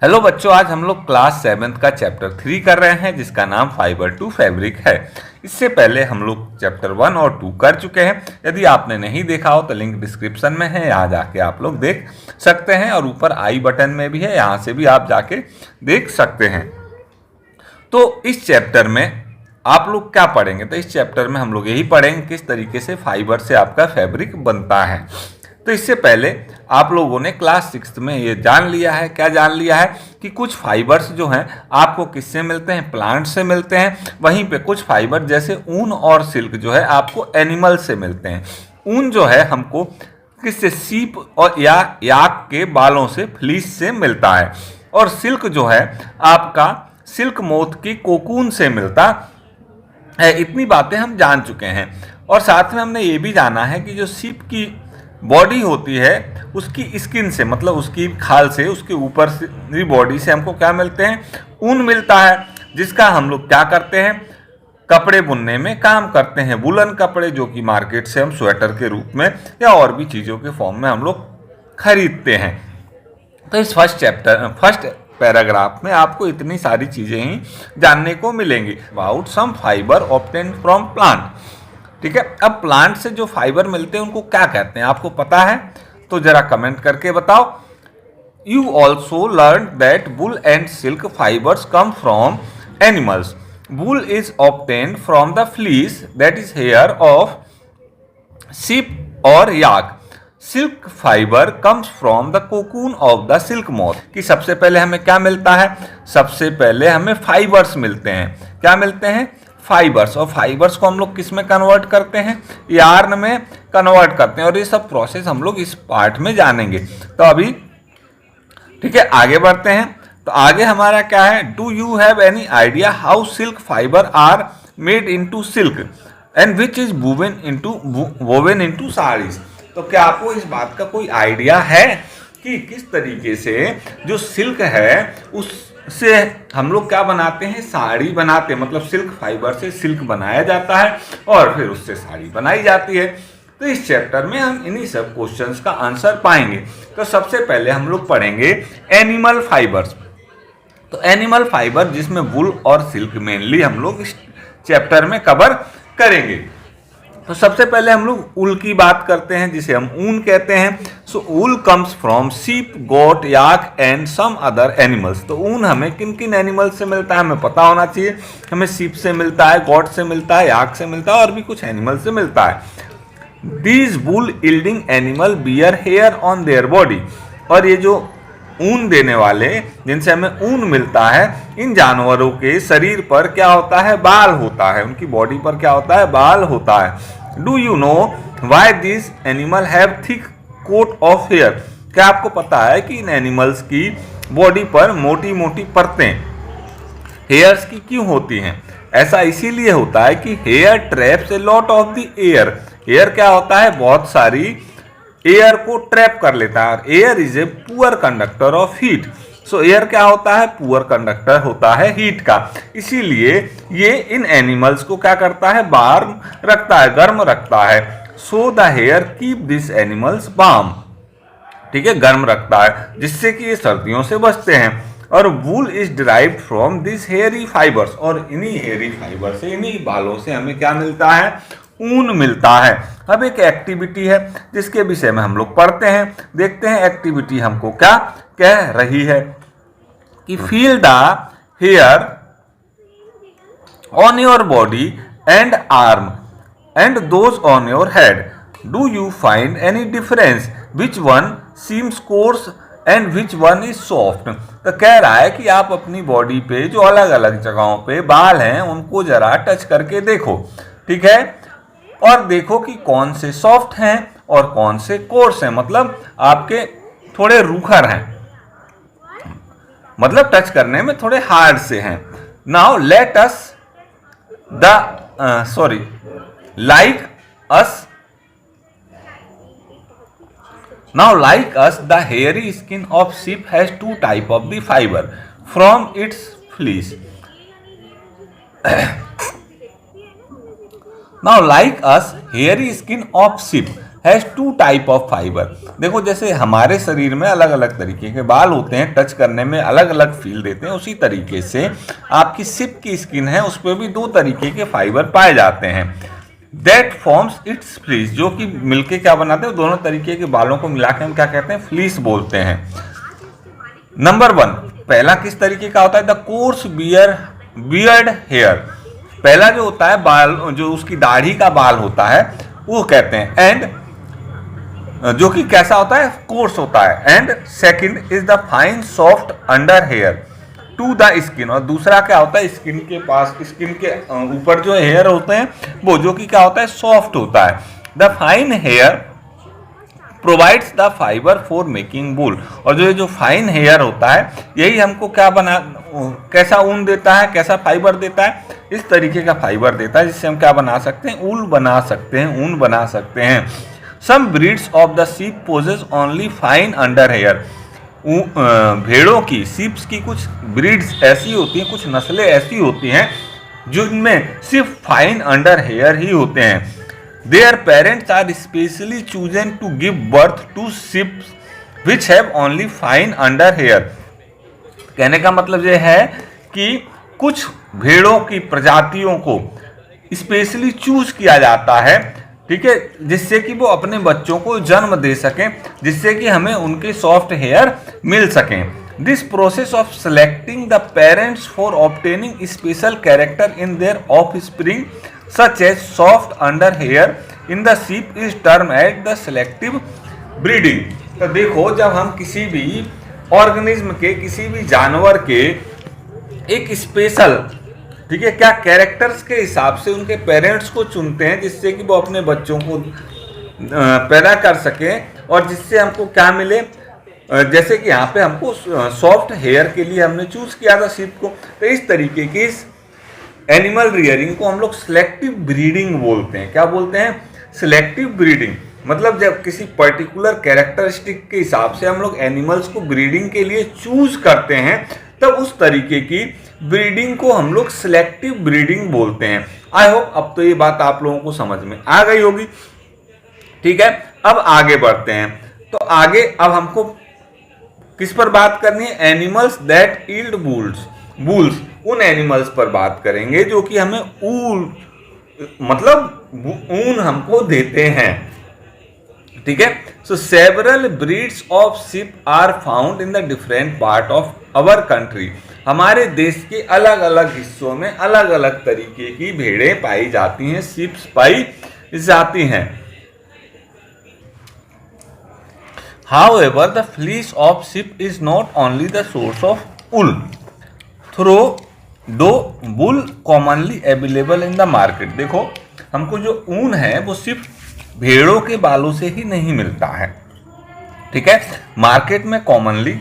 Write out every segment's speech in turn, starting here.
Hello बच्चों, आज हम लोग क्लास 7th का चैप्टर 3 कर रहे हैं जिसका नाम फाइबर टू फैब्रिक है। इससे पहले हम लोग चैप्टर 1 और 2 कर चुके हैं। यदि आपने नहीं देखा हो तो लिंक डिस्क्रिप्शन में है, यहाँ जाके आप लोग देख सकते हैं और ऊपर आई बटन में भी है, यहाँ से भी आप जाके देख सकते हैं। तो इस चैप्टर में आप लोग क्या पढ़ेंगे? तो इस चैप्टर में हम लोग यही पढ़ेंगे किस तरीके से फाइबर से आपका फैब्रिक बनता है। तो इससे पहले आप लोगों ने क्लास 6 में ये जान लिया है, क्या जान लिया है कि कुछ फाइबर्स जो हैं आपको किससे मिलते हैं? प्लांट से मिलते हैं। वहीं पे कुछ फाइबर जैसे ऊन और सिल्क जो है आपको एनिमल से मिलते हैं। ऊन जो है हमको किससे? सीप और या याक के बालों से, फ्लीस से मिलता है। और सिल्क जो है आपका सिल्क मोथ की कोकून से मिलता है। इतनी बातें हम जान चुके हैं। और साथ में हमने ये भी जाना है कि जो सीप की बॉडी होती है उसकी स्किन से, मतलब उसकी खाल से, उसके ऊपर से बॉडी से हमको क्या मिलते हैं? ऊन मिलता है, जिसका हम लोग क्या करते हैं? कपड़े बुनने में काम करते हैं। वुलन कपड़े जो कि मार्केट से हम स्वेटर के रूप में या और भी चीज़ों के फॉर्म में हम लोग खरीदते हैं। तो इस फर्स्ट पैराग्राफ में आपको इतनी सारी चीज़ें ही जानने को मिलेंगी। About some fibre obtained from plant. ठीक है, अब प्लांट से जो फाइबर मिलते हैं उनको क्या कहते हैं? आपको पता है? तो जरा कमेंट करके बताओ। You also learn that wool and silk fibers come from animals. Wool is obtained from the fleece that is hair of sheep और yak. Silk fiber comes from the cocoon of the silk moth. कि सबसे पहले हमें क्या मिलता है? सबसे पहले हमें फाइबर्स मिलते हैं। क्या मिलते हैं? फाइबर्स। और फाइबर्स को हम लोग किस में कन्वर्ट करते हैं? यार्न में कन्वर्ट करते हैं। और ये सब प्रोसेस हम लोग इस पार्ट में जानेंगे। तो अभी ठीक है, आगे बढ़ते हैं। तो आगे हमारा क्या है? Do you have any idea how silk fibre are made into silk and which is woven into saris. तो क्या आपको इस बात का कोई आइडिया है कि किस तरीके से जो सिल्क है उससे हम लोग क्या बनाते हैं? साड़ी बनाते हैं। मतलब सिल्क फाइबर से सिल्क बनाया जाता है और फिर उससे साड़ी बनाई जाती है। तो इस चैप्टर में हम इन्हीं सब क्वेश्चंस का आंसर पाएंगे। तो सबसे पहले हम लोग पढ़ेंगे एनिमल फाइबर्स। तो एनिमल फाइबर जिसमें वुल और सिल्क मेनली हम लोग इस चैप्टर में कवर करेंगे। तो सबसे पहले हम लोग ऊल की बात करते हैं, जिसे हम ऊन कहते हैं। So wool comes from sheep, goat, yak and some other animals. तो ऊन हमें किन किन एनिमल से मिलता है हमें पता होना चाहिए। हमें शीप से मिलता है, गोट से मिलता है, याक से मिलता है और भी कुछ एनिमल से मिलता है। These wool yielding animal bear hair on their body. और ये जो ऊन देने वाले जिनसे हमें ऊन मिलता है, इन जानवरों के शरीर पर क्या होता है? बाल होता है। उनकी बॉडी पर क्या होता है? बाल होता है। Do you know why this animal have thick coat of hair. क्या आपको पता है कि इन एनिमल्स की बॉडी पर मोटी मोटी परतें हेयर्स की क्यों होती हैं? ऐसा इसीलिए होता है कि hair traps a lot of the air. Air क्या होता है? बहुत सारी एयर को ट्रैप कर लेता है। Air is a poor conductor of heat. So air क्या होता है? पुअर कंडक्टर होता है हीट का। इसीलिए ये इन एनिमल्स को क्या करता है? वार्म रखता है, गर्म रखता है। So the hair keep this animals warm. ठीक है, गर्म रखता है जिससे कि ये सर्दियों से बचते हैं। और वूल is derived from this hairy fibres. और इन्हीं हेयरी फाइबर से, इन्हीं बालों से हमें क्या मिलता है? ऊन मिलता है। अब एक एक्टिविटी है जिसके विषय में हम लोग पढ़ते हैं, देखते हैं एक्टिविटी हमको क्या कह रही है। कि feel the hair on your body and arm and those on your head. Do you find any difference? Which one seems coarse and which one is soft. तो कह रहा है कि आप अपनी बॉडी पे जो अलग अलग जगहों पे बाल हैं उनको जरा टच करके देखो। ठीक है, और देखो कि कौन से सॉफ्ट हैं और कौन से कोर्स हैं। मतलब आपके थोड़े रूखर हैं, मतलब टच करने में थोड़े हार्ड से हैं। Now let us like us the hairy skin of sheep has two type of the fiber from its fleece. Now like us hairy skin of sheep, has two type of fibre. देखो जैसे हमारे शरीर में अलग अलग तरीके के बाल होते हैं, टच करने में अलग अलग फील देते हैं, उसी तरीके से आपकी सिप की स्किन है उस पर भी दो तरीके के फाइबर पाए जाते हैं। दैट फॉर्म्स इट्स फ्लीस, जो कि मिलके क्या बनाते हैं, दोनों तरीके के बालों को मिला के हम क्या कहते हैं, फ्लीस बोलते हैं। नंबर 1, पहला किस तरीके का होता है, द कोर्स बियर्ड हेयर। पहला जो होता है बाल, जो उसकी दाढ़ी का बाल होता है वो कहते हैं, एंड जो कि कैसा होता है, कोर्स होता है। And second is the fine soft under hair to the skin, और दूसरा क्या होता है, स्किन के पास, स्किन के ऊपर जो हेयर होते हैं वो जो कि क्या होता है, सॉफ्ट होता है। The fine hair provides the fiber for making wool, और जो फाइन हेयर होता है यही हमको क्या कैसा ऊन देता है, कैसा फाइबर देता है, इस तरीके का फाइबर देता है जिससे हम क्या बना सकते हैं, ऊल बना सकते हैं, ऊन बना सकते हैं। Some breeds of the sheep possess only fine under hair. भेड़ों की, शीप्स की कुछ ब्रीड्स ऐसी होती हैं, कुछ नस्लें ऐसी होती हैं जिनमें सिर्फ फाइन अंडर हेयर ही होते हैं। Their parents are specially chosen to give birth to sheep which have only fine under hair। कहने का मतलब यह है कि कुछ भेड़ों की प्रजातियों को स्पेशली चूज किया जाता है, ठीक है, जिससे कि वो अपने बच्चों को जन्म दे सकें, जिससे कि हमें उनके सॉफ्ट हेयर मिल सकें। This process of selecting the parents for obtaining special character in their of spring such as soft under hair in the sheep is termed as the selective breeding। तो देखो जब हम किसी भी ऑर्गेनिज्म के, किसी भी जानवर के एक स्पेशल, ठीक है, क्या कैरेक्टर्स के हिसाब से उनके पेरेंट्स को चुनते हैं जिससे कि वो अपने बच्चों को पैदा कर सकें और जिससे हमको क्या मिले, जैसे कि यहाँ पे हमको सॉफ्ट हेयर के लिए हमने चूज किया था शीप को, तो इस तरीके की एनिमल रियरिंग को हम लोग सिलेक्टिव ब्रीडिंग बोलते हैं। क्या बोलते हैं, सिलेक्टिव ब्रीडिंग। मतलब जब किसी पर्टिकुलर कैरेक्टरिस्टिक के हिसाब से हम लोग एनिमल्स को ब्रीडिंग के लिए चूज करते हैं, तब उस तरीके की ब्रीडिंग को हम लोग सिलेक्टिव ब्रीडिंग बोलते हैं। आई होप अब तो ये बात आप लोगों को समझ में आ गई होगी, ठीक है। अब आगे बढ़ते हैं, तो आगे अब हमको किस पर बात करनी है, एनिमल्स दैट ईल्ड वूल्स, उन एनिमल्स पर बात करेंगे जो कि हमें ऊल, मतलब ऊन हमको देते हैं, ठीक है। So several breeds of sheep are found in the different part of our country. हमारे देश के अलग अलग हिस्सों में अलग अलग तरीके की भेड़ें पाई जाती हैं, शीप्स पाई जाती हैं। However, the fleece of sheep is not only the source of wool, though wool commonly available in the market। देखो हमको जो ऊन है वो सिर्फ भेड़ों के बालों से ही नहीं मिलता है, ठीक है। मार्केट में कॉमनली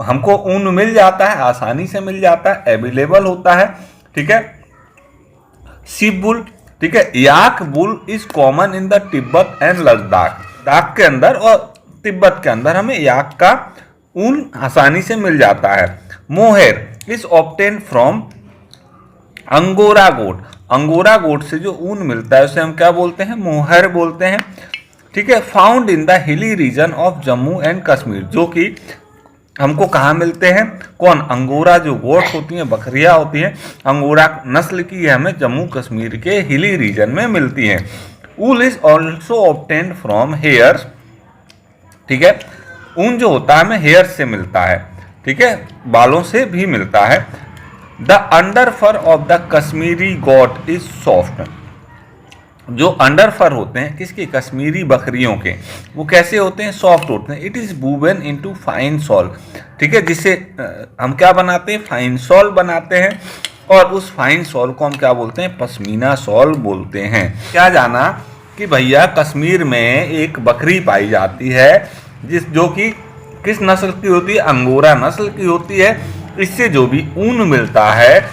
हमको ऊन मिल जाता है, आसानी से मिल जाता है, अवेलेबल होता है, ठीक है। शीप वुल, ठीक है। Yak wool is common in the Tibet and Ladakh के अंदर और तिब्बत के अंदर हमें याक का ऊन आसानी से मिल जाता है। Mohair is obtain from angora goat. Angora goat से जो ऊन मिलता है उसे हम क्या बोलते हैं, मोहेर बोलते हैं, ठीक है। Found in the hilly region of Jammu and Kashmir, जो कि हमको कहाँ मिलते हैं, कौन, अंगोरा जो गोट होती हैं, बकरियां होती हैं, अंगोरा नस्ल की हमें जम्मू कश्मीर के हिली रीजन में मिलती हैं। Wool is also obtain from hair, ठीक है। ऊन जो होता है हमें हेयर से मिलता है, ठीक है, बालों से भी मिलता है। The under fur of the Kashmiri goat is soft. जो अंडर फर होते हैं किसके, कश्मीरी बकरियों के, वो कैसे होते हैं, सॉफ्ट होते हैं। It is woven into fine shawl, ठीक है, जिससे हम क्या बनाते हैं, फाइन सॉल बनाते हैं, और उस फाइन सॉल को हम क्या बोलते हैं, पश्मीना सॉल बोलते हैं। क्या जाना कि भैया कश्मीर में एक बकरी पाई जाती है जो कि किस नस्ल की होती है, अंगोरा नस्ल की होती है। इससे जो भी ऊन मिलता है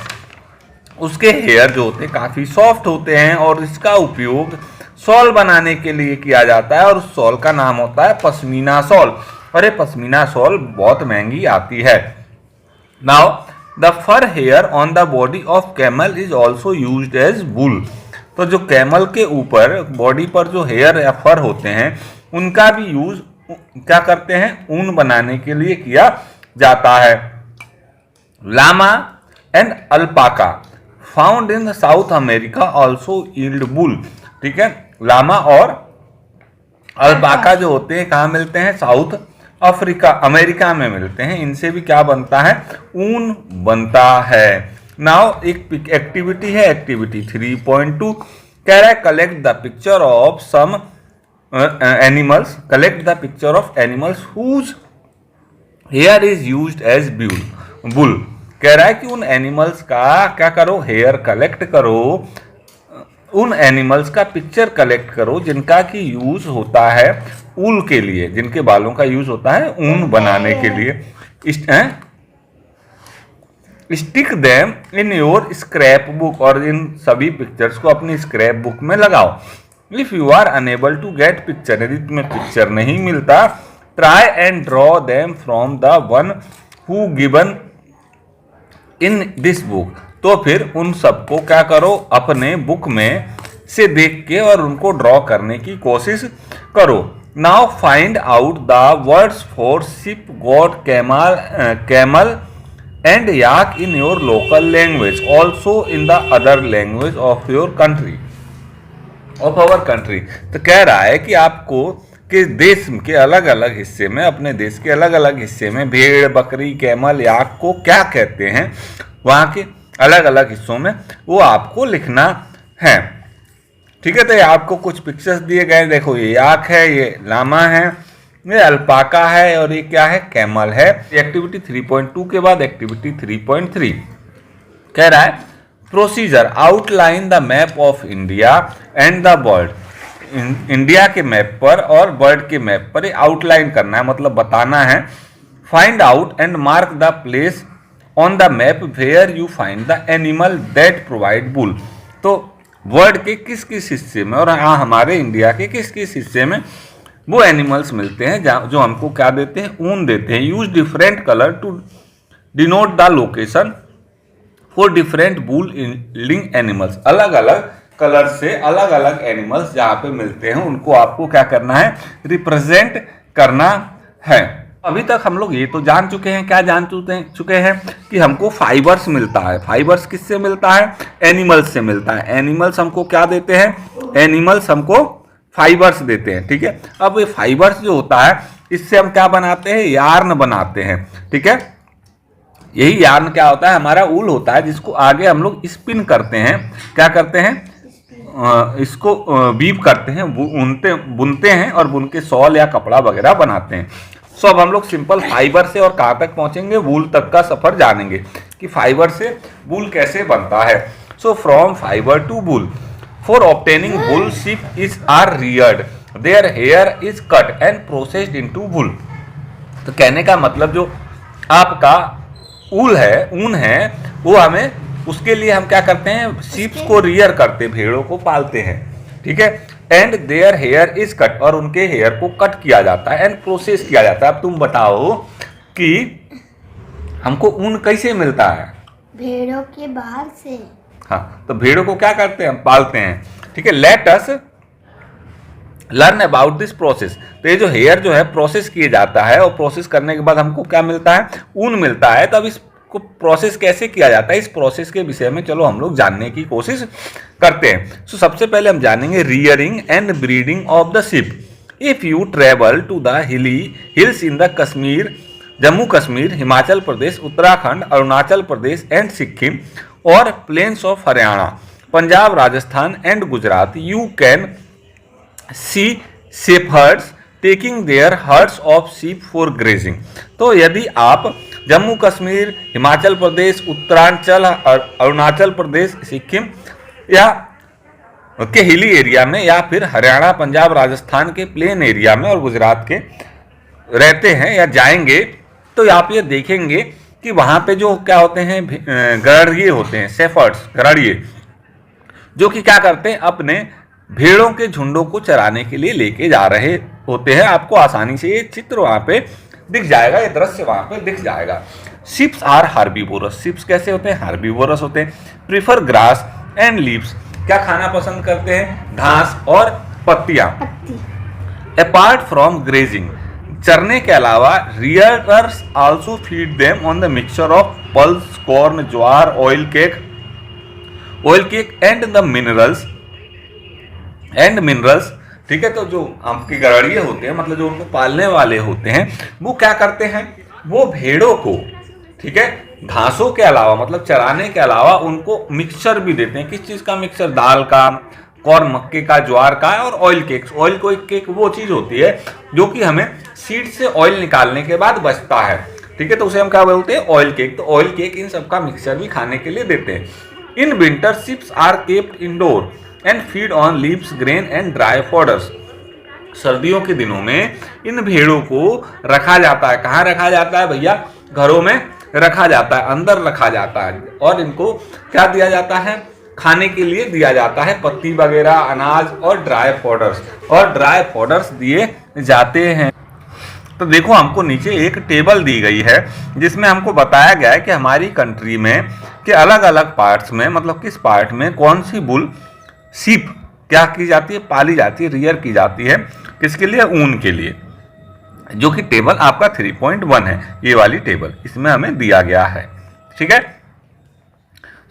उसके हेयर जो होते हैं काफ़ी सॉफ्ट होते हैं और इसका उपयोग सॉल बनाने के लिए किया जाता है और उस सॉल का नाम होता है पश्मीना सॉल, और ये पश्मीना सॉल बहुत महंगी आती है। Now the fur hair on the body of camel is also used as wool. तो जो कैमल के ऊपर बॉडी पर जो हेयर या फर होते हैं उनका भी यूज क्या करते हैं, ऊन बनाने के लिए किया जाता है। Llama and alpaca found in South America also yield wool. ठीक है, लामा और अल्पाका जो होते हैं कहाँ मिलते हैं, साउथ अफ्रीका अमेरिका में मिलते हैं। इनसे भी क्या बनता है, ऊन बनता है। नाउ एक एक्टिविटी है, एक्टिविटी 3.2 कह रहा है collect the picture of some animals, collect the picture of animals whose hair is used as wool. कह रहा है कि उन एनिमल्स का क्या करो, हेयर कलेक्ट करो, उन एनिमल्स का पिक्चर कलेक्ट करो जिनका की यूज होता है ऊल के लिए, जिनके बालों का यूज होता है ऊन बनाने के लिए। Stick them in your scrap book, और इन सभी पिक्चर्स को अपनी स्क्रैप बुक में लगाओ। If you are unable to get picture, यदि तुम्हें पिक्चर नहीं मिलता, try and draw them from the one who given in this book. तो फिर उन सबको क्या करो, अपने बुक में से देख के और उनको ड्रॉ करने की कोशिश करो। Now find out the words for sheep, goat, camel and yak in your local language, also in the other language of your country, of our country. तो कह रहा है कि आपको कि देश के अलग अलग हिस्से में, अपने देश के अलग अलग हिस्से में भेड़, बकरी, कैमल, याक को क्या कहते हैं, वहाँ के अलग अलग हिस्सों में वो आपको लिखना है। ठीक है, तो ये आपको कुछ पिक्चर्स दिए गए, देखो ये याक है, ये लामा है, ये अल्पाका है और ये क्या है, कैमल है। एक्टिविटी 3.2 के बाद एक्टिविटी 3.3 कह रहा है procedure outline the map of India and the world. India के मैप पर और वर्ल्ड के मैप पर आउटलाइन करना है, मतलब बताना है। Find out and mark the place on the map where you find the animal that provide wool. तो वर्ल्ड के किस किस हिस्से में और हाँ हमारे इंडिया के किस किस हिस्से में वो एनिमल्स मिलते हैं जो हमको क्या देते हैं, ऊन देते हैं। Use different colour to denote the location for different wool yielding animals. अलग अलग कलर से अलग अलग एनिमल्स जहाँ पे मिलते हैं उनको आपको क्या करना है, रिप्रेजेंट करना है। अभी तक हम लोग ये तो जान चुके हैं, क्या जान चुके हैं कि हमको फाइबर्स मिलता है। फाइबर्स किससे मिलता है, एनिमल्स से मिलता है। एनिमल्स हमको क्या देते हैं, एनिमल्स हमको फाइबर्स देते हैं। ठीक है, अब ये फाइबर्स जो होता है इससे हम क्या बनाते हैं, यार्न बनाते हैं। ठीक है, यही यार्न क्या होता है, हमारा ऊल होता है जिसको आगे हम लोग स्पिन करते हैं, क्या करते हैं, इसको वीव करते हैं, बुनते हैं और बुन के शॉल या कपड़ा वगैरह बनाते हैं। सो अब हम लोग सिंपल फाइबर से और कहाँ तक पहुंचेंगे, वूल तक का सफर जानेंगे कि फाइबर से वूल कैसे बनता है। So from fiber to wool, for obtaining wool sheep is are reared, their hair is cut and processed into wool. तो कहने का मतलब जो आपका ऊल है, ऊन है, वो हमें उसके लिए हम क्या करते हैं, शीप्स को रियर करते, भेड़ों को पालते हैं। ठीक है, and their hair is cut, और उनके हेयर को कट किया जाता है एंड प्रोसेस किया जाता है। अब तुम बताओ कि हमको ऊन कैसे मिलता है, भेड़ों के बाल से। हाँ, तो भेड़ों को क्या करते हैं, हम पालते हैं। ठीक है, let us learn about this process. तो ये जो हेयर जो है प्रोसेस किया जाता है और प्रोसेस करने के बाद हमको क्या मिलता है, ऊन मिलता है। तब इसको प्रोसेस कैसे किया जाता है, इस प्रोसेस के विषय में चलो हम लोग जानने की कोशिश करते हैं। सो सबसे पहले हम जानेंगे rearing and breeding of the sheep. If you travel to the hills in the Kashmir, Jammu Kashmir, Himachal Pradesh, Uttarakhand, Arunachal Pradesh and Sikkim और plains of Haryana, Punjab, Rajasthan and Gujarat, you can see shepherds taking their herds of sheep for grazing. तो यदि आप जम्मू कश्मीर, हिमाचल प्रदेश, उत्तरांचल, अरुणाचल प्रदेश, सिक्किम या के हिली एरिया में या फिर हरियाणा, पंजाब, राजस्थान के प्लेन एरिया में और गुजरात के रहते हैं या जाएंगे, तो आप ये देखेंगे कि वहाँ पे जो क्या होते हैं, गड़रिये होते हैं, शेफर्ड्स, गड़रिये, जो कि क्या करते हैं, अपने भेड़ों के झुंडों को चराने के लिए लेके जा रहे होते हैं। आपको आसानी से ये चित्र वहाँ पे दिख जाएगा, ये दृश्य वहाँ पे दिख जाएगा। शिप्स आर हार्बीवोरस, शिप्स कैसे होते हैं, हार्बीवोरस होते हैं। प्रीफर ग्रास एंड लीव्स, क्या खाना पसंद करते हैं? घास और पत्तियां। पत्ती। अपार्ट फ्रॉम ग्रेजिंग, चरने के अलावा rearers also feed them on the mixture of pulse, corn, jowar, oil cake and minerals. ठीक है, तो जो आपके गड़ेड़िए होते हैं, मतलब जो उनको पालने वाले होते हैं, वो क्या करते हैं, वो भेड़ों को, ठीक है, घासों के अलावा, मतलब चराने के अलावा उनको मिक्सचर भी देते हैं। किस चीज का मिक्सचर? दाल का, कॉर्न मक्के का, ज्वार का और ऑयल केक। ऑयल केक वो चीज होती है जो कि हमें सीड से ऑयल निकालने के बाद बचता है, ठीक है, तो उसे हम क्या बोलते हैं? Oil cake. तो ऑयल केक इन सबका मिक्सचर भी खाने के लिए देते हैं। In winter sheeps are kept indoor and feed on leaves, grain and dry fodders. सर्दियों के दिनों में इन भेड़ों को रखा जाता है। कहाँ रखा जाता है भैया? घरों में रखा जाता है, अंदर रखा जाता है, और इनको क्या दिया जाता है? खाने के लिए दिया जाता है, पत्ती वगैरह, अनाज और ड्राई फॉडर्स दिए जाते हैं। तो देखो, हमको नीचे एक टेबल दी गई है जिसमें हमको बताया गया है कि हमारी कंट्री में के अलग अलग पार्ट्स में, मतलब किस पार्ट में कौन सी बुल, सीप क्या की जाती है? पाली जाती है, रियर की जाती है। किसके लिए? ऊन के लिए। जो कि टेबल आपका 3.1 है, ये वाली टेबल इसमें हमें दिया गया है, ठीक है।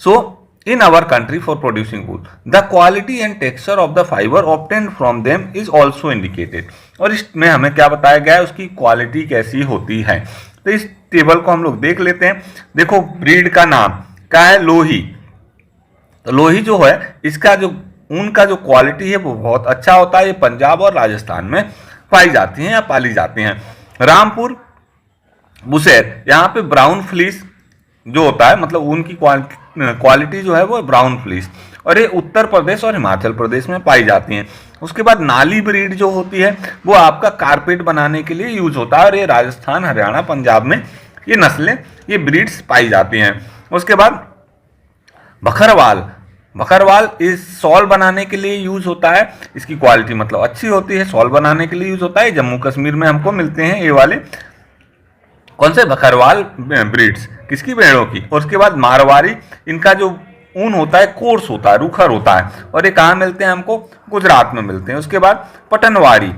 सो in our country for producing wool, the quality and texture of the fiber obtained from them is also indicated। और इसमें हमें क्या बताया गया है? उसकी क्वालिटी कैसी होती है। तो इस टेबल को हम लोग देख लेते हैं। देखो, ब्रीड का नाम क्या है? लोही। तो लोही जो है, इसका जो ऊन का जो क्वालिटी है वो बहुत अच्छा होता है। ये पंजाब और राजस्थान में पाई जाती हैं या पाली जाती हैं। रामपुर बुशेर, यहाँ पे ब्राउन फ्लीस जो होता है, मतलब ऊन की क्वालिटी जो है वो ब्राउन फ्लीस, और ये उत्तर प्रदेश और हिमाचल प्रदेश में पाई जाती हैं। उसके बाद नाली ब्रीड जो होती है वो आपका कारपेट बनाने के लिए यूज होता है, और ये राजस्थान, हरियाणा, पंजाब में ये नस्लें, ये ब्रीड्स पाई जाती हैं। उसके बाद बखरवाल इस सॉल बनाने के लिए यूज होता है। इसकी क्वालिटी मतलब अच्छी होती है, सॉल बनाने के लिए यूज होता है। जम्मू कश्मीर में हमको मिलते हैं ये वाले कौन से? बखरवाल ब्रीड्स, किसकी? भेड़ों की। और उसके बाद मारवाड़ी, इनका जो ऊन होता है कोर्स होता है, रूखर होता है, और ये कहाँ मिलते हैं? हमको गुजरात में मिलते हैं। उसके बाद पटनवाड़ी,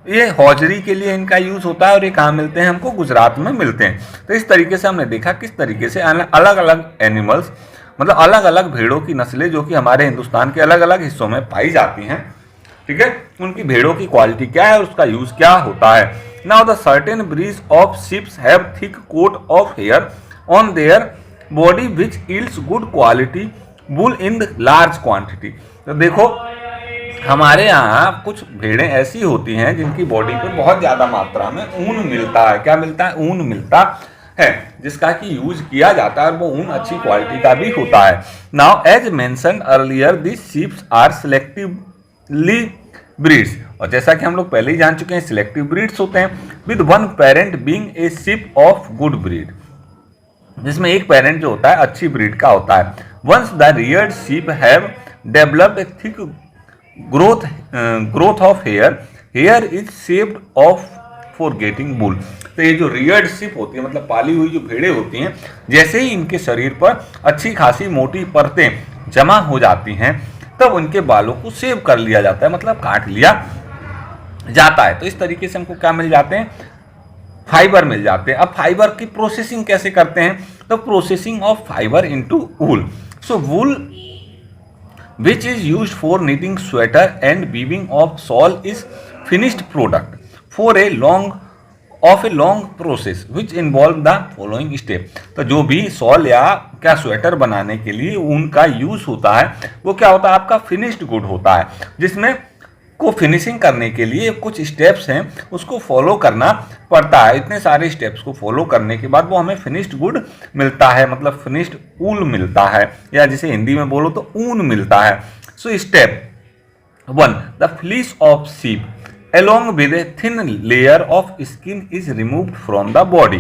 ये हौजरी के लिए इनका यूज होता है, और ये कहाँ मिलते हैं? हमको गुजरात में मिलते हैं। तो इस तरीके से हमने देखा किस तरीके से अलग अलग एनिमल्स, मतलब अलग अलग भेड़ों की नस्लें जो कि हमारे हिंदुस्तान के अलग अलग हिस्सों में पाई जाती हैं, ठीक है, उनकी भेड़ों की क्वालिटी क्या है और उसका यूज क्या होता है। Now the certain breeds of sheep have thick coat of hair on their body which yields good quality wool in large quantity। तो देखो, हमारे यहाँ कुछ भेड़ें ऐसी होती हैं जिनकी बॉडी पर बहुत ज्यादा मात्रा में ऊन मिलता है। क्या मिलता है? ऊन मिलता है, जिसका कि यूज किया जाता है, और वो ऊन अच्छी क्वालिटी का भी होता है। Now as mentioned earlier this sheeps are selectively breeds, और जैसा कि हम लोग पहले ही जान चुके हैं, सिलेक्टिव ब्रीड्स होते हैं with one parent being a ship of good breed, जिसमें एक पेरेंट जो होता है अच्छी ब्रीड का होता है। Once the reared sheep have developed a thick growth of hair is shaped off for getting wool. तो ये जो रियर्ड शिप होती है, मतलब पाली हुई जो भेड़ें होती हैं, जैसे ही इनके शरीर पर अच्छी खासी मोटी परतें जमा हो जाती हैं, तब उनके बालों को सेव कर लिया जाता है, मतलब काट लिया जाता है। तो इस तरीके से हमको क्या मिल जाते हैं? फाइबर मिल जाते हैं। अब फाइबर की प्रोसेसिंग कैसे करते हैं? तो processing of fibre into wool. So wool which is used for knitting sweater and weaving of shawl is finished product for a long process which involve the following step. तो जो भी shawl या क्या sweater बनाने के लिए ऊन का यूज होता है, वो क्या होता है? आपका फिनिश्ड गुड होता है, जिसमें को फिनिशिंग करने के लिए कुछ स्टेप्स हैं, उसको फॉलो करना पड़ता है। इतने सारे स्टेप्स को फॉलो करने के बाद वो हमें फिनिश्ड गुड मिलता है, मतलब फिनिश्ड ऊल मिलता है, या जिसे हिंदी में बोलो तो ऊन मिलता है। So step 1, the fleece of sheep along with a thin layer of skin is removed from the body,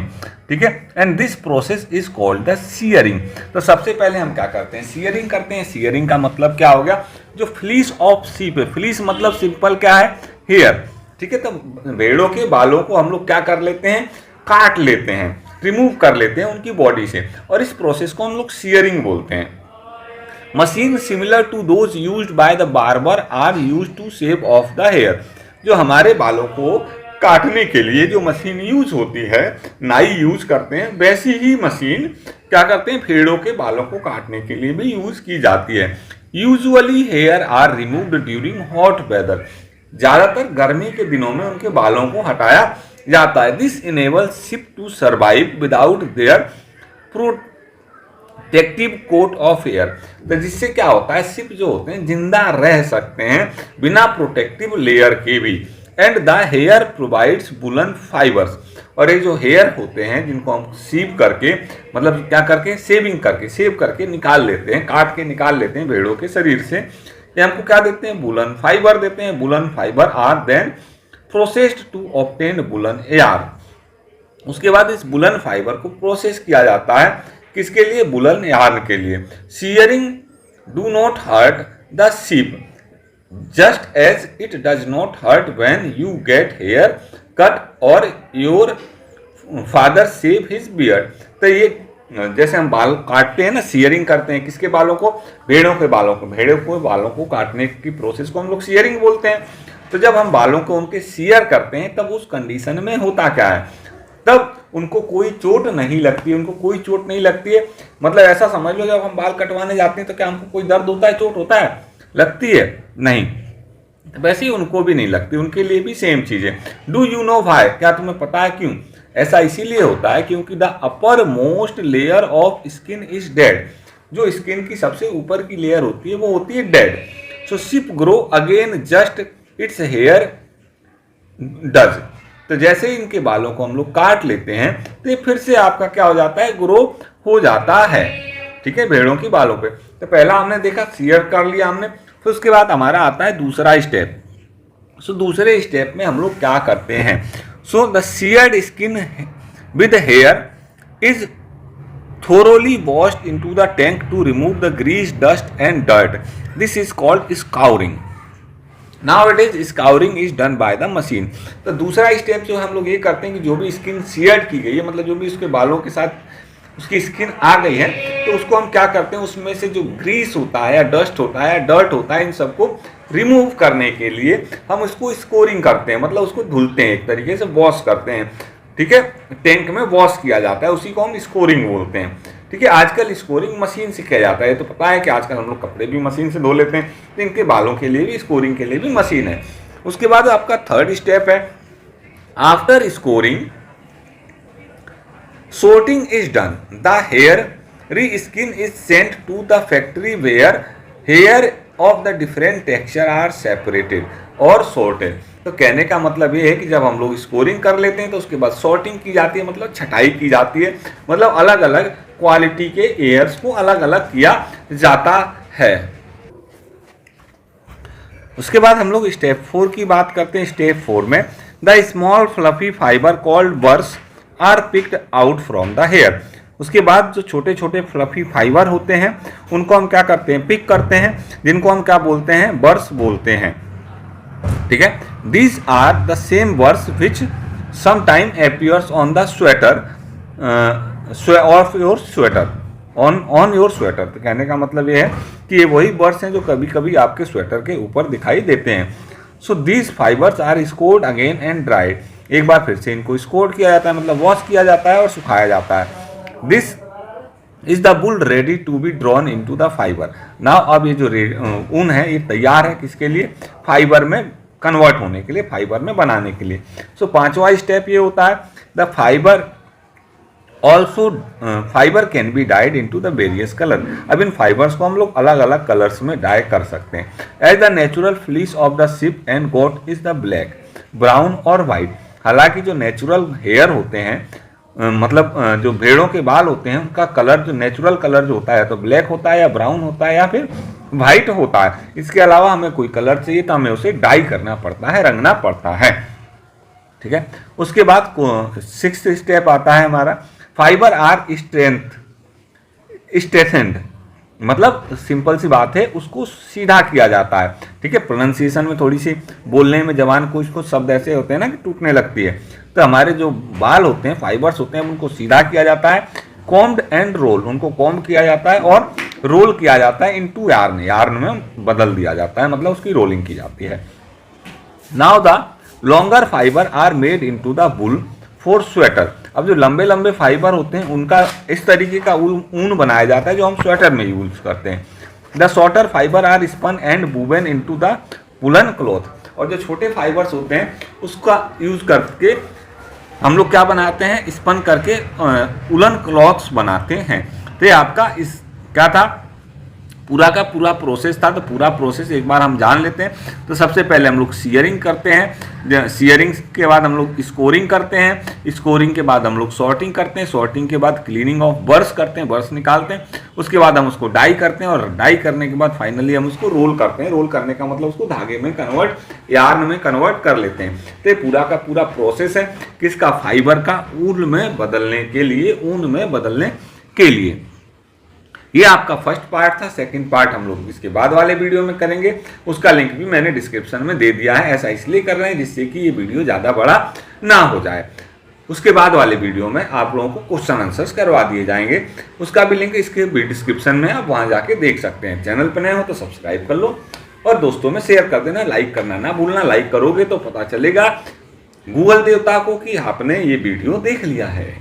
ठीक है, and this process is called the shearing। तो सबसे पहले हम क्या करते हैं? shearing करते हैं। shearing का मतलब क्या हो गया? जो फ्लीस ऑफ शीप है, फ्लीस मतलब सिंपल क्या है? हेयर, ठीक है। तो भेड़ों के बालों को हम लोग क्या कर लेते हैं? काट लेते हैं, रिमूव कर लेते हैं उनकी बॉडी से, और इस प्रोसेस को हम लोग shearing बोलते हैं। Machine similar to those used by the barber are used to shave off the hair. जो हमारे बालों को काटने के लिए जो मशीन यूज होती है, नाई यूज करते हैं, वैसी ही मशीन क्या करते हैं, भेड़ों के बालों को काटने के लिए भी यूज की जाती है। Usually hair are removed during hot weather. ज्यादातर गर्मी के दिनों में उनके बालों को हटाया जाता है। This enables sheep to survive without their protective coat of hair. तो जिससे क्या होता है, शिप जो होते हैं जिंदा रह सकते हैं बिना प्रोटेक्टिव लेयर के भी। And the hair provides woollen fibres. और ये जो हेयर होते हैं जिनको हम सीव करके, मतलब क्या करके, सेव करके निकाल लेते हैं, काट के निकाल लेते हैं भेड़ों के शरीर से, ये हमको क्या देते हैं, वुलन फाइबर देते हैं। Woollen fibre are then processed to obtain woollen yarn. उसके बाद इस वुलन फाइबर को प्रोसेस किया जाता है, किसके लिए, वुलन यार्न के लिए। Shearing do not hurt the sheep just as it does not hurt when you get hair cut or your father shave his beard। तो ये जैसे हम बाल काटते हैं ना, सीयरिंग करते हैं, किसके बालों को, भेड़ों के बालों को। भेड़ों के बालों को काटने की प्रोसेस को हम लोग सीयरिंग बोलते हैं। तो जब हम बालों को उनके सीयर करते हैं तब उस कंडीशन में होता क्या है, तब उनको कोई चोट नहीं लगती, उनको कोई चोट नहीं लगती है। मतलब ऐसा समझ लो, जब हम बाल कटवाने जाते हैं तो क्या हमको कोई दर्द होता है, चोट होता है, लगती है, नहीं, वैसे ही उनको भी नहीं लगती, उनके लिए भी सेम चीज है। डू यू नो व्हाई, क्या तुम्हें पता है क्यों? ऐसा इसीलिए होता है क्योंकि the upper most layer of skin is dead. जो स्किन की सबसे ऊपर की लेयर होती है वो होती है dead. So sheep grow again just its hair does. तो जैसे ही इनके बालों को हम लोग काट लेते हैं तो ये फिर से आपका क्या हो जाता है, ग्रो हो जाता है। ठीक है, भेड़ों की बालों पे। तो पहला हमने देखा, सीयर कर लिया हमने, फिर उसके बाद हमारा आता है दूसरा स्टेप। सो दूसरे स्टेप में हम लोग क्या करते हैं, so the sheared skin with hair is thoroughly washed into the tank to remove the grease, dust and dirt. This is called scouring. Nowadays scouring is done by the machine. तो दूसरा step जो हम लोग ये करते हैं कि जो भी स्किन सीयर्ड की गई है, मतलब जो भी उसके बालों के साथ उसकी स्किन आ गई है, तो उसको हम क्या करते हैं, उसमें से जो ग्रीस होता है या डस्ट होता है या डर्ट होता है, इन सबको रिमूव करने के लिए हम उसको स्कोरिंग करते हैं, मतलब उसको धुलते हैं, एक तरीके से वॉश करते हैं। ठीक है, टैंक में वॉश किया जाता है, उसी को हम स्कोरिंग बोलते हैं। ठीक है, आजकल स्कोरिंग मशीन से किया जाता है। तो पता है कि आजकल हम लोग कपड़े भी मशीन से धो लेते हैं, तो इनके बालों के लिए भी स्कोरिंग के लिए भी मशीन है। उसके बाद आपका थर्ड स्टेप है, after scoring sorting is done. The hair skin is sent to the factory where hair of the different texture are separated और sorted. तो कहने का मतलब ये है कि जब हम लोग स्कोरिंग कर लेते हैं तो उसके बाद सॉर्टिंग की जाती है, मतलब छटाई की जाती है, मतलब अलग अलग क्वालिटी के एयर्स को अलग अलग किया जाता है। उसके बाद हम लोग स्टेप 4 की बात करते हैं। स्टेप 4 में the small fluffy fibre called burrs are picked out from the hair. उसके बाद जो छोटे छोटे फ्लफी फाइबर होते हैं उनको हम क्या करते हैं, पिक करते हैं, जिनको हम क्या बोलते हैं, बर्स बोलते हैं। ठीक है, these are the same burrs which sometime appears on the sweater of your sweater, on your sweater. तो कहने का मतलब ये है कि ये वही बर्स हैं जो कभी कभी आपके स्वेटर के ऊपर दिखाई देते हैं। So these fibres are scoured again and dried. एक बार फिर से इनको स्कोर्ड किया जाता है, मतलब वॉश किया जाता है और सुखाया जाता है। This is the wool ready to be drawn into the fibre. Now अब ये जो ऊन है ये तैयार है किसके लिए, फाइबर में कन्वर्ट होने के लिए, फाइबर में बनाने के लिए। सो पांचवा स्टेप ये होता है, the fibre also fibre can be died into the various colour. अब इन फाइबर्स को हम लोग अलग अलग कलर्स में डाई कर सकते हैं। As the natural fleece of the sheep and goat is the black, brown और वाइट। हालांकि जो नेचुरल हेयर होते हैं, मतलब जो भेड़ों के बाल होते हैं, उनका कलर जो नेचुरल कलर जो होता है तो ब्लैक होता है या ब्राउन होता है या फिर वाइट होता है। इसके अलावा हमें कोई कलर चाहिए तो हमें उसे डाई करना पड़ता है, रंगना पड़ता है। ठीक है, उसके बाद 6th स्टेप आता है हमारा, फाइबर आर स्ट्रेथेंड, मतलब सिंपल सी बात है, उसको सीधा किया जाता है। ठीक है, प्रोनाउंसिएशन में थोड़ी सी बोलने में जबान कुछ शब्द ऐसे होते हैं ना कि टूटने लगती है। तो हमारे जो बाल होते हैं, फाइबर्स होते हैं, उनको सीधा किया जाता है। कॉम्ड एंड रोल, उनको कॉम्ब किया जाता है और रोल किया जाता है इनटू यार्न, यार्न में बदल दिया जाता है, मतलब उसकी रोलिंग की जाती है। Now the longer fibre are made into the wool for sweater. अब जो लंबे लंबे फाइबर होते हैं उनका इस तरीके का ऊन बनाया जाता है जो हम स्वेटर में यूज करते हैं। The shorter fibre are spun and woven into the woollen cloth. और जो छोटे फाइबर्स होते हैं उसका यूज करके हम लोग क्या बनाते हैं, स्पन करके वुलन क्लॉथ्स बनाते हैं। तो ये आपका इस क्या था, पूरा का पूरा प्रोसेस था। तो पूरा प्रोसेस एक बार हम जान लेते हैं। तो सबसे पहले हम लोग सीयरिंग करते हैं, सीयरिंग के बाद हम लोग स्कोरिंग करते हैं, स्कोरिंग के बाद हम लोग सॉर्टिंग करते हैं, सॉर्टिंग के बाद क्लीनिंग ऑफ बर्स करते हैं, बर्स निकालते हैं, उसके बाद हम उसको डाई करते हैं और डाई करने के बाद फाइनली हम उसको रोल करते हैं। रोल करने का मतलब उसको धागे में कन्वर्ट, यार्न में कन्वर्ट कर लेते हैं। तो ये पूरा का पूरा प्रोसेस है किसका, फाइबर का ऊन में बदलने के लिए, ऊन में बदलने के लिए। ये आपका फर्स्ट पार्ट था। सेकंड पार्ट हम लोग इसके बाद वाले वीडियो में करेंगे, उसका लिंक भी मैंने डिस्क्रिप्शन में दे दिया है। ऐसा इसलिए कर रहे हैं जिससे कि ये वीडियो ज़्यादा बड़ा ना हो जाए। उसके बाद वाले वीडियो में आप लोगों को क्वेश्चन आंसर्स करवा दिए जाएंगे, उसका भी लिंक इसके डिस्क्रिप्शन में, आप वहाँ जाके देख सकते हैं। चैनल पर नए हो तो सब्सक्राइब कर लो और दोस्तों में शेयर कर देना, लाइक करना ना भूलना। लाइक करोगे तो पता चलेगा गूगल देवता को कि आपने ये वीडियो देख लिया है।